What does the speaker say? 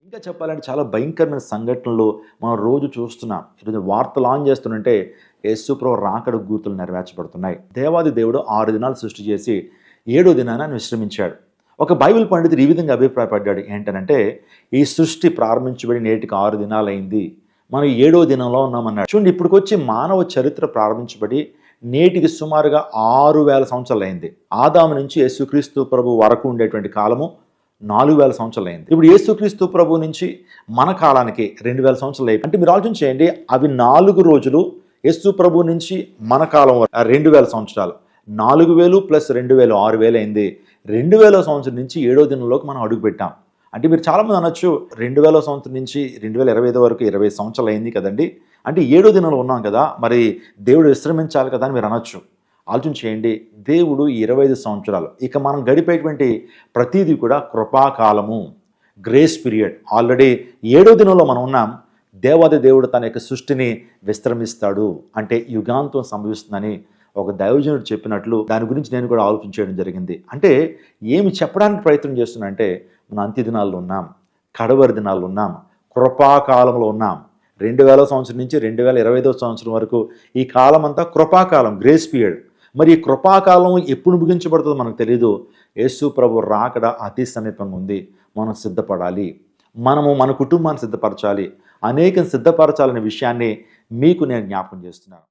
ఇంకా చెప్పాలంటే చాలా భయంకరమైన సంఘటనలు మనం రోజు చూస్తున్నాం. ఈరోజు వార్తలు ఆన్ చేస్తుంటే యేసుప్రభు రాకడ గూతులు నెరవేర్చబడుతున్నాయి. దేవాది దేవుడు 6 దినాలు సృష్టి చేసి 7వ దినాన విశ్రమించాడు. ఒక బైబిల్ పండితుడు ఈ విధంగా అభిప్రాయపడ్డాడు. ఏంటనంటే ఈ సృష్టి ప్రారంభించబడి నేటికి 6 దినాలైంది, మనం 7వ దినంలో ఉన్నామన్నాడు. చూడండి, ఇప్పటికొచ్చి మానవ చరిత్ర ప్రారంభించబడి నేటికి సుమారుగా 6000 సంవత్సరాలు అయింది. ఆదాము నుంచి యేసుక్రీస్తు ప్రభు వరకు ఉండేటువంటి కాలము 4000 సంవత్సరాలు అయింది. ఇప్పుడు యేసుక్రీస్తు ప్రభు నుంచి మన కాలానికి 2000 సంవత్సరాలు అయింది. అంటే మీరు ఆలోచించేయండి, అవి 4 రోజులు. యేసు ప్రభు నుంచి మన కాలం 2000 సంవత్సరాలు. 4000 ప్లస్ 2000 6000 అయింది. 2000 సంవత్సరం నుంచి 7వ దినంలోకి మనం అడుగు పెట్టాం. అంటే మీరు చాలామంది అనొచ్చు, 2000 సంవత్సరం నుంచి 2025 వరకు 20 సంవత్సరాలు అయింది కదండి, అంటే 7వ దినంలో ఉన్నాం కదా, మరి దేవుడు విశ్రమించాలి కదా అని మీరు అనొచ్చు. ఆలోచన చేయండి, దేవుడు 25 సంవత్సరాలు, ఇక మనం గడిపేటువంటి ప్రతిదీ కూడా కృపాకాలము, గ్రేస్ పీరియడ్. ఆల్రెడీ 7వ దినంలో మనం ఉన్నాం. దేవాది దేవుడు తన యొక్క సృష్టిని విశ్రమిస్తాడు అంటే యుగాంతం సంభవిస్తుందని ఒక దైవజనుడు చెప్పినట్లు దాని గురించి నేను కూడా ఆలోచన చేయడం జరిగింది. అంటే ఏమి చెప్పడానికి ప్రయత్నం చేస్తున్నా అంటే, మన అంత్య దినాల్లో ఉన్నాం, కడవరి దినాల్లో ఉన్నాం, కృపాకాలంలో ఉన్నాం. 2000 సంవత్సరం నుంచి 2025 సంవత్సరం వరకు ఈ కాలం అంతా కృపాకాలం, గ్రేస్ పీరియడ్. మరి ఈ కృపాకాలం ఎప్పుడు ముగించబడుతుందో మనకు తెలియదు. యేసు ప్రభు రాకడ అతి సమీపంగా ఉంది. మనం సిద్ధపడాలి, మనము మన కుటుంబాన్ని సిద్ధపరచాలి, అనేకం సిద్ధపరచాలనే విషయాన్ని మీకు నేను జ్ఞాపకం చేస్తున్నాను.